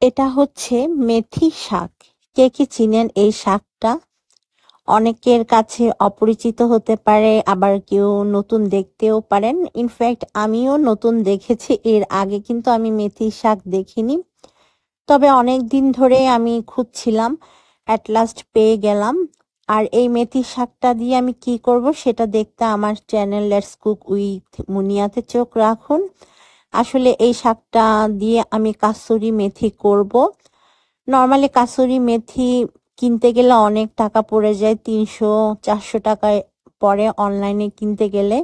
এটা হচ্ছে মেথি শাক। কে কি চিনেন এই শাকটা? অনেকের কাছে অপরিচিত হতে পারে, আবার কেউ নতুন দেখতেও পারেন। ইনফ্যাক্ট আমিও নতুন দেখেছি, এর আগে কিন্তু আমি মেথি শাক দেখিনি। তবে অনেক দিন ধরে আমি খুঁজছিলাম, অ্যাট লাস্ট পেয়ে গেলাম। আর এই মেথি শাকটা দিয়ে আমি কি করব সেটা দেখতে আমার চ্যানেল লেটস কুক উইথ মুনিয়াতে চোখ রাখুন। আসলে এই শাকটা দিয়ে আমি কাসুরি মেথি করব। নর্মালি কাসুরি মেথি কিনতে গেলে অনেক টাকা পড়ে যায়, 300-400 টাকায় পরে অনলাইনে কিনতে গেলে।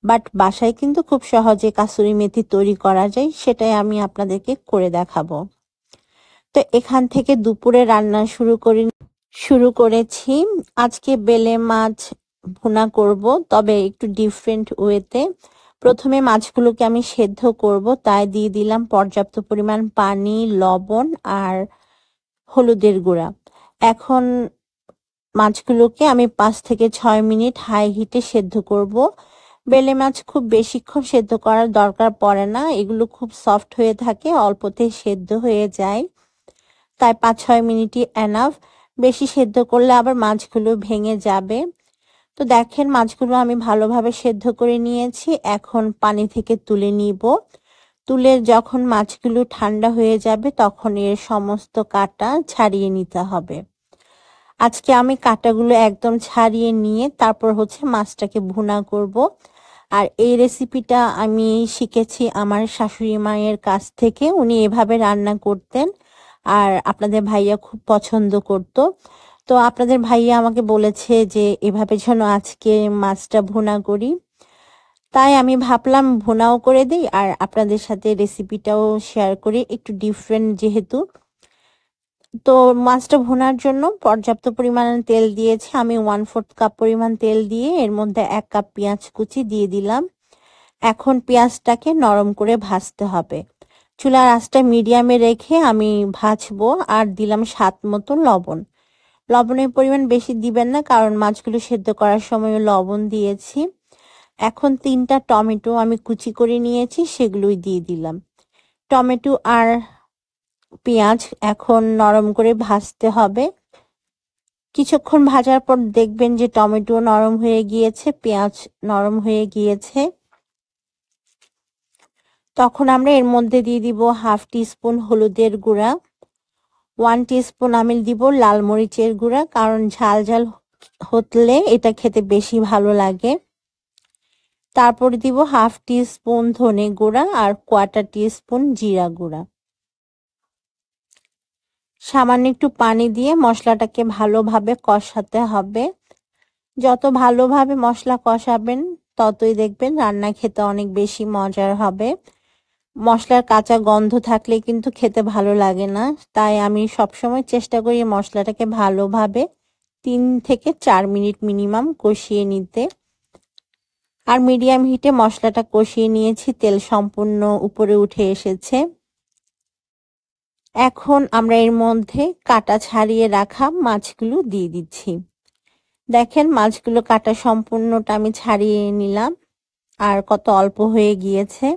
বাট বাসায় কিন্তু খুব সহজে কাসুরি মেথি তৈরি করা যায়, সেটাই আমি আপনাদেরকে করে দেখাবো। তো এখান থেকে দুপুরে রান্না শুরু করেছি। আজকে বেলে মাছ ভুনা করব, তবে একটু ডিফারেন্ট ওয়েতে। প্রথমে মাছগুলোকে আমি সেদ্ধ করব, তাই দিয়ে দিলাম পর্যাপ্ত পরিমাণ পানি, লবণ আর হলুদের গুঁড়া। এখন মাছগুলোকে আমি 5 থেকে 6 মিনিট হাই হিটে সেদ্ধ করব। বেলে মাছ খুব বেশিক্ষণ সেদ্ধ করার দরকার পড়ে না, এগুলো খুব সফট হয়ে থাকে, অল্পতেই সেদ্ধ হয়ে যায়। তাই 5-6 মিনিটই এনাফ। বেশি সেদ্ধ করলে আবার মাছগুলো ভেঙে যাবে। তো দেখেন মাছগুলো আমি ভালোভাবে সেদ্ধ করে নিয়েছি, এখন পানি থেকে তুলে নিব। তুলে যখন মাছগুলো ঠান্ডা হয়ে যাবে তখন এর সমস্ত কাঁটা ছাড়িয়ে নিতে হবে। আজকে আমি কাঁটাগুলো একদম ছাড়িয়ে নিয়ে তারপর হচ্ছে মাছটাকে ভুনা করব। আর এই রেসিপিটা আমি শিখেছি আমার শাশুড়ি মায়ের কাছ থেকে, উনি এভাবে রান্না করতেন আর আপনাদের ভাইয়া খুব পছন্দ করত। তো আপনাদের ভাইয়া আমাকে বলেছে যে এভাবে যেন আজকে মাছটা ভুনা করি, তাই আমি ভাবলাম ভুনাও করে দিই আর আপনাদের সাথে রেসিপিটাও শেয়ার করি, একটু ডিফারেন্ট যেহেতু। তো মাছটা ভুনার জন্য পর্যাপ্ত পরিমাণে তেল দিয়েছি আমি, 1/4 কাপ পরিমাণ তেল দিয়ে এর মধ্যে 1 কাপ পেঁয়াজ কুচি দিয়ে দিলাম। এখন পেঁয়াজটাকে নরম করে ভাজতে হবে। চুলার আঁচটা মিডিয়ামে রেখে আমি ভাজবো। আর দিলাম স্বাদ মতো লবণ। লবণের পরিমাণ বেশি দিবেন না, কারণ মাছগুলো সেদ্ধ করার সময় লবণ দিয়েছি। এখন 3টা টমেটো আমি কুচি করে নিয়েছি, সেগুলোই দিয়ে দিলাম। টমেটো আর পেঁয়াজ এখন নরম করে ভাজতে হবে। কিছুক্ষণ ভাজার পর দেখবেন যে টমেটো নরম হয়ে গিয়েছে, পেঁয়াজ নরম হয়ে গিয়েছে। তখন আমরা এর মধ্যে দিয়ে দিব 1/2 টিস্পুন হলুদের গুঁড়া, 1 টিস্পুন আমি দিব লাল মরিচের গুঁড়া, কারণ ঝাল ঝাল হতলে এটা খেতে বেশি ভালো লাগে। তারপর দিব 1/2 টিস্পুন ধনে গুঁড়া আর 1/4 টিস্পুন জিরা গুঁড়া। সামান্য একটু পানি দিয়ে মশলাটাকে ভালোভাবে কষাতে হবে। যত ভালোভাবে মশলা কষাবেন ততই দেখবেন রান্না খেতে অনেক বেশি মজার হবে। মশলার কাঁচা গন্ধ থাকলে কিন্তু খেতে ভালো লাগে না, তাই আমি সবসময় চেষ্টা করি মশলাটাকে ভালোভাবে 3 থেকে 4 মিনিট মিনিমাম কষিয়ে নিতে। আর মিডিয়াম হিটে মশলাটা কষিয়ে নিয়েছি, তেল সম্পূর্ণ উপরে উঠে এসেছে। এখন আমরা এর মধ্যে কাটা ছাড়িয়ে রাখা মাছগুলো দিয়ে দিচ্ছি। দেখেন মাছগুলো কাটা সম্পূর্ণটা আমি ছাড়িয়ে নিলাম, আর কত অল্প হয়ে গিয়েছে।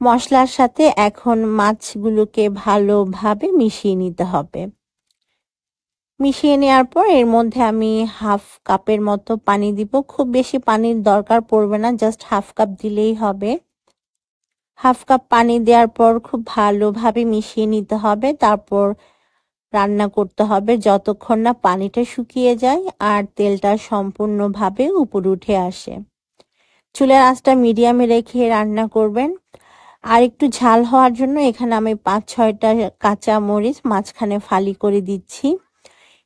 মশলার সাথে এখন মাছগুলোকে ভালোভাবে মিশিয়ে নিতে হবে। মিশিয়ে নেওয়ার পর এর মধ্যে আমি 1/2 কাপের মতো পানি দিব। খুব বেশি পানির দরকার পড়বে না, জাস্ট 1/2 কাপ দিলেই হবে। 1/2 কাপ পানি দেওয়ার পর খুব ভালোভাবে মিশিয়ে নিতে হবে। তারপর রান্না করতে হবে যতক্ষণ না পানিটা শুকিয়ে যায় আর তেলটা সম্পূর্ণভাবে উপরে উঠে আসে। চুলার আঁচটা মিডিয়ামে রেখে রান্না করবেন। আর একটু ঝাল হওয়ার জন্য এখানে আমি 5-6টা কাঁচা মরিচ মাঝখানে ফালি করে দিচ্ছি।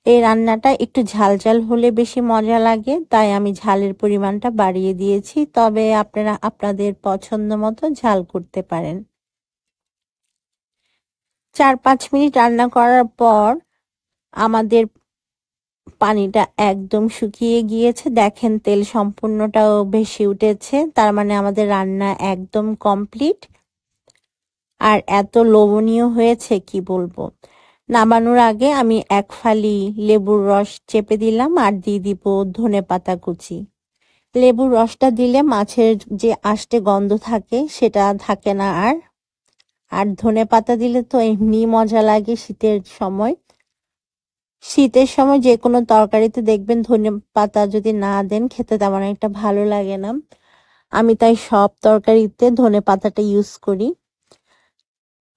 এই রান্নাটা একটু ঝাল ঝাল হলে বেশি মজা লাগে, তাই আমি ঝালের পরিমাণটা বাড়িয়ে দিয়েছি, তবে আপনারা আপনাদের পছন্দ মতো ঝাল করতে পারেন। 4-5 মিনিট রান্না করার পর আমাদের পানিটা একদম শুকিয়ে গিয়েছে। দেখেন তেল সম্পূর্ণটাও ভেসে উঠেছে, তার মানে আমাদের রান্না একদম কমপ্লিট। আর এত লোভনীয় হয়েছে কি বলবো। নামানোর আগে আমি 1 ফালি লেবুর রস চেপে দিলাম আর দিয়ে দিব ধনেপাতা কুচি। লেবুর রসটা দিলে মাছের যে আষ্টে গন্ধ থাকে সেটা থাকে না আর। আর ধনেপাতা দিলে তো এমনি মজা লাগে শীতের সময়। শীতের সময় যে কোনো তরকারিতে দেখবেন ধনেপাতা যদি না দেন খেতে তেমন একটা ভালো লাগে না। আমি তাই সব তরকারিতে ধনেপাতাটা ইউজ করি।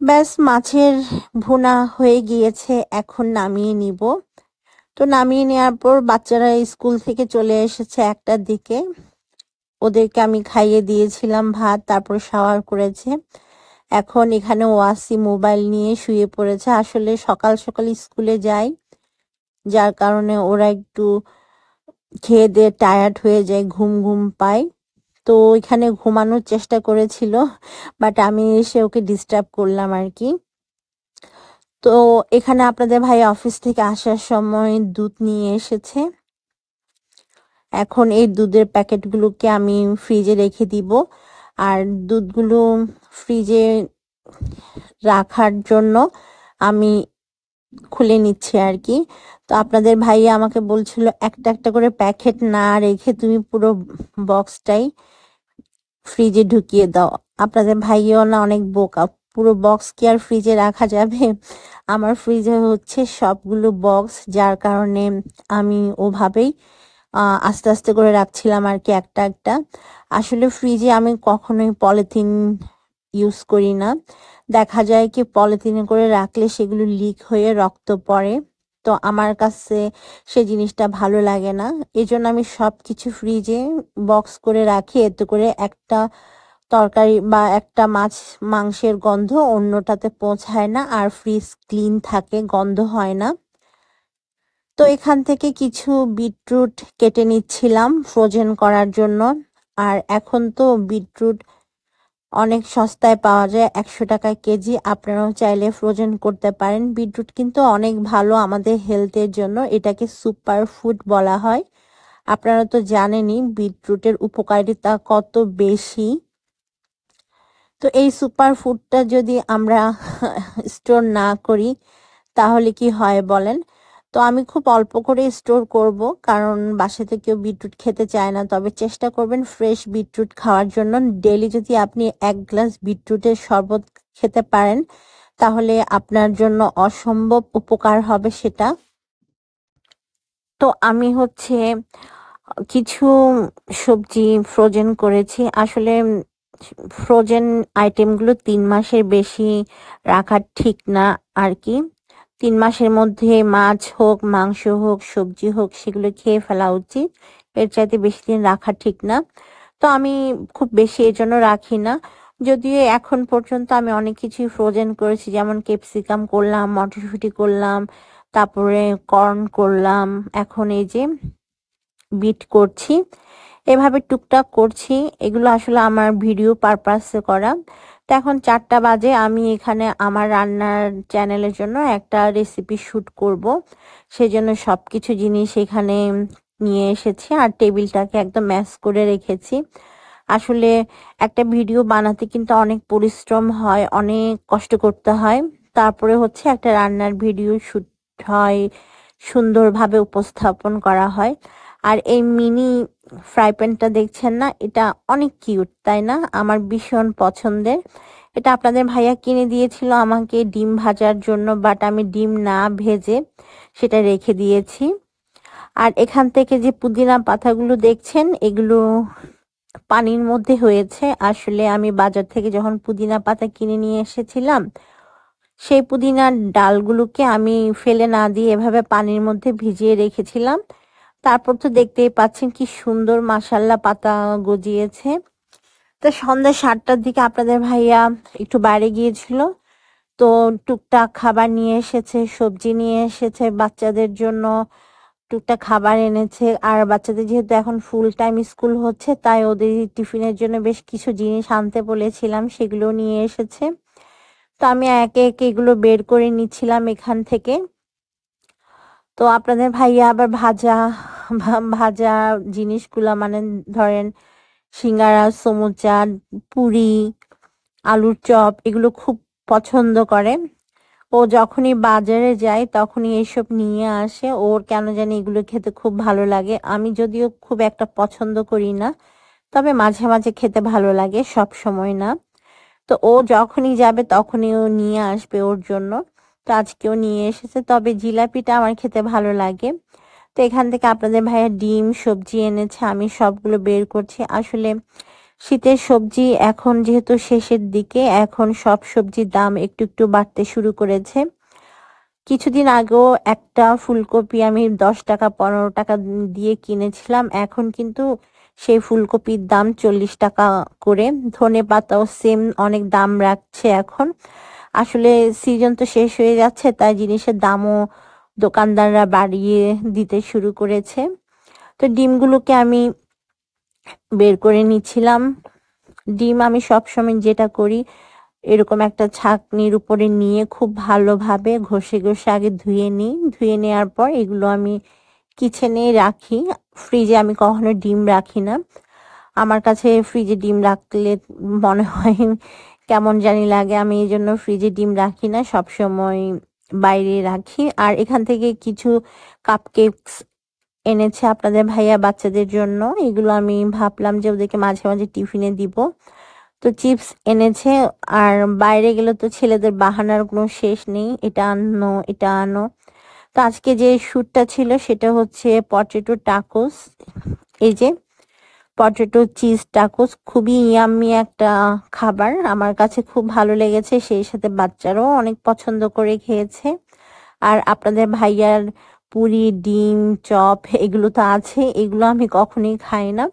ব্যাস মাছের ভুনা হয়ে গিয়েছে, এখন নামিয়ে নিব। তো নামিয়ে নেওয়ার পর বাচ্চারা স্কুল থেকে চলে এসেছে 1টার দিকে। ওদেরকে আমি খাইয়ে দিয়েছিলাম ভাত, তারপর শাওয়ার করেছে। এখন এখানে ওয়াসি মোবাইল নিয়ে শুয়ে পড়েছে। আসলে সকাল সকাল স্কুলে যায়, যার কারণে ওরা একটু খেয়ে দিয়ে টায়ার্ড হয়ে যায়, ঘুম ঘুম পায়। তো এখানে ঘুমানোর চেষ্টা করেছিল, বাট আমি এসে ওকে ডিস্টার্ব করলাম আর কি। তো এখানে আপনাদের ভাই অফিস থেকে আসার সময় দুধ নিয়ে এসেছে। এখন এই দুধের প্যাকেটগুলোকে আমি ফ্রিজে রেখে দিব। আর দুধগুলো ফ্রিজে রাখার জন্য আমি খুলে নিচ্ছি আর কি। তো আপনাদের ভাইয়া আমাকে বলছিল একটা একটা করে প্যাকেট না রেখে তুমি পুরো বক্সটাই ফ্রিজে ঢুকিয়ে দাও। আপনাদের ভাইয়াও না অনেক বোকা, পুরো বক্স কি আর ফ্রিজে রাখা যাবে? আমার ফ্রিজে হচ্ছে সবগুলো বক্স, যার কারণে আমি ওভাবেই আস্তে আস্তে করে রাখছিলাম আর কি একটা একটা। আসলে ফ্রিজে আমি কখনোই পলিথিন ইউজ করি না। দেখা যায় কি পলিথিনে করে রাখলে সেগুলো লিক হয়ে রক্ত পড়ে। তো আমার কাছে সে জিনিসটা ভালো লাগে না। এজন্য আমি সবকিছু ফ্রিজে বক্স করে রাখি, এতে করে একটা তরকারি বা একটা মাংসের গন্ধ অন্যটাতে পৌঁছায় না, আর ফ্রিজ ক্লিন থাকে, গন্ধ হয় না। তো এখান থেকে কিছু বিটরুট কেটে নিচ্ছিলাম ফ্রোজেন করার জন্য। আর এখন তো বিটরুট অনেক সস্তায় পাওয়া যায়, 100 টাকা কেজি। আপনারাও চাইলে ফ্রোজেন করতে পারেন। বিটরুট কিন্তু অনেক ভালো আমাদের হেলথের জন্য, এটাকে সুপার ফুড বলা হয়। আপনারা তো জানেনই বিটরুটের উপকারিতা কত বেশি। তো এই সুপার ফুডটা যদি আমরা স্টোর না করি তাহলে কি হয় বলেন? তো আমি খুব অল্প করে স্টোর করব, কারণ বাসাতে কেউ বিটরুট খেতে চায় না। তবে চেষ্টা করবেন ফ্রেশ বিটরুট খাওয়ার জন্য। ডেইলি যদি আপনি 1 গ্লাস বিটরুটের শরবত খেতে পারেন তাহলে আপনার জন্য অসম্ভব উপকার হবে সেটা। তো আমি হচ্ছে কিছু সবজি ফ্রোজেন করেছি। আসলে ফ্রোজেন আইটেমগুলো 3 মাসের বেশি রাখা ঠিক না আর কি। 3 মাসের মধ্যে মাছ হোক, মাংস হোক, সবজি হোক, সেগুলো খেয়ে ফেলা উচিত। এর চাইতে বেশি দিন রাখা ঠিক না। তো আমি খুব বেশি এজন্য রাখি না। যদিও এখন পর্যন্ত আমি অনেক কিছুই ফ্রোজেন করেছি, যেমন ক্যাপসিকাম করলাম, মটরশুঁটি করলাম, তারপরে কর্ন করলাম, এখন এই যে বিট করছি। এভাবে টুকটাক করছি। এগুলো আসলে আমার ভিডিও পারপাসে করা। তো এখন 4টা বাজে, আমি এখানে আমার রান্নার চ্যানেলের জন্য একটা রেসিপি শুট করব। সেজন্য সবকিছু জিনিস এখানে নিয়ে এসেছি আর টেবিলটাকে একদম ম্যাশ করে রেখেছি। আসলে একটা ভিডিও বানাতে কিন্তু অনেক পরিশ্রম হয়, অনেক কষ্ট করতে হয়। তারপরে হচ্ছে একটা রান্নার ভিডিও শুট হয়, সুন্দরভাবে উপস্থাপন করা হয়। আর এই মিনি ফ্রাই প্যানটা দেখছেন না, এটা অনেক কিউট, তাই না? আমার ভীষণ পছন্দের। এটা আপনাদের ভাইয়া কিনে দিয়েছিল আমাকে ডিম ভাজার জন্য, বাট আমি ডিম না ভেজে সেটা রেখে দিয়েছি। আর এখান থেকে যে পুদিনা পাতাগুলো দেখছেন, এগুলো পানির মধ্যে হয়েছে। আসলে আমি বাজার থেকে যখন পুদিনা পাতা কিনে নিয়ে এসেছিলাম, সেই পুদিনার ডালগুলোকে আমি ফেলে না দিয়ে এভাবে পানির মধ্যে ভিজিয়ে রেখেছিলাম। তারপর তো দেখতেই পাচ্ছেন কি সুন্দর মাশাআল্লাহ পাতা গজিয়েছে। তো সন্ধ্যা 7টার দিকে আপনাদের ভাইয়া একটু বাইরে গিয়েছিল। তো টুকটাক খাবার নিয়ে এসেছে, সবজি নিয়ে এসেছে বাচ্চাদের জন্য, টুকটাক খাবার এনেছে। আর বাচ্চাদের যেহেতু এখন ফুল টাইম স্কুল হচ্ছে, তাই ওদের টিফিনের জন্য বেশ কিছু জিনিস আনতে বলেছিলাম, সেগুলো নিয়ে এসেছে। তো আমি একে একে এগুলো বের করে নিচ্ছিলাম এখান থেকে। তো আপনাদের ভাইয়া আবার ভাজা জিনিসগুলা, মানে ধরেন সিঙ্গারা, সমুচা, পুরি, আলুর চপ, এগুলো খুব পছন্দ করে। ও যখনই বাজারে যায় তখনই এইসব নিয়ে আসে। ওর কেন জানি এগুলো খেতে খুব ভালো লাগে। আমি যদিও খুব একটা পছন্দ করি না, তবে মাঝে মাঝে খেতে ভালো লাগে, সব সময় না। তো ও যখনই যাবে তখনই ও নিয়ে আসবে ওর জন্য। তো আজকেও নিয়ে এসেছে, তবে জিলাপিটা আমার খেতে ভালো লাগে। তো এখান থেকে আপনাদের ভাইয়া ডিম সবজি এনেছে, আমি সবগুলো বের করছি। আসলে শীতের সবজি এখন যেহেতু শেষের দিকে, এখন সব সবজির দাম একটু একটু বাড়তে শুরু করেছে। কিছুদিন আগেও একটা ফুলকপি আমি 10 টাকা 15 টাকা দিয়ে কিনেছিলাম, এখন কিন্তু সেই ফুলকপির দাম 40 টাকা করে। ধনে পাতাও সেম অনেক দাম রাখছে এখন। আসলে সিজন তো শেষ হয়ে যাচ্ছে, তাই জিনিসের দামও দোকানদাররা বাড়িয়ে দিতে শুরু করেছে। তো ডিমগুলোকে আমি বের করে নিচ্ছিলাম। ডিম আমি সবসময় যেটা করি, এরকম একটা ছাঁকনির উপরে নিয়ে খুব ভালোভাবে ঘষে ঘষে আগে ধুয়ে নিই। ধুয়ে নেওয়ার পর এগুলো আমি কিচেনে রাখি। ফ্রিজে আমি কখনো ডিম রাখি না। আমার কাছে ফ্রিজে ডিম রাখলে মনে হয় কেমন জানি লাগে, আমি এই জন্য ফ্রিজে ডিম রাখি না, সবসময় বাইরে রাখি। আর এখান থেকে কিছু কাপকেকস এনেছে আপনাদের ভাইয়া বাচ্চাদের জন্য, এগুলো আমি ভাবলাম যে ওদেরকে মাঝে মাঝে টিফিনে দিব। তো চিপস এনেছে। আর বাইরে গেলে তো ছেলেদের বাহানার কোনো শেষ নেই, এটা আনো এটা আনো। তো আজকে যে শ্যুটটা ছিল সেটা হচ্ছে পটেটো টাকোস। এই যে পটেটো চিজ টাকোস, খুবই ইয়াম্মি একটা খাবার, আমার কাছে খুব ভালো লেগেছে, সেই সাথে বাচ্চারাও অনেক পছন্দ করে খেয়েছে। আর আপনাদের ভাইয়ার পুরি ডিম চপ এগুলো তো আছে, এগুলো আমি কখনোই খাই না।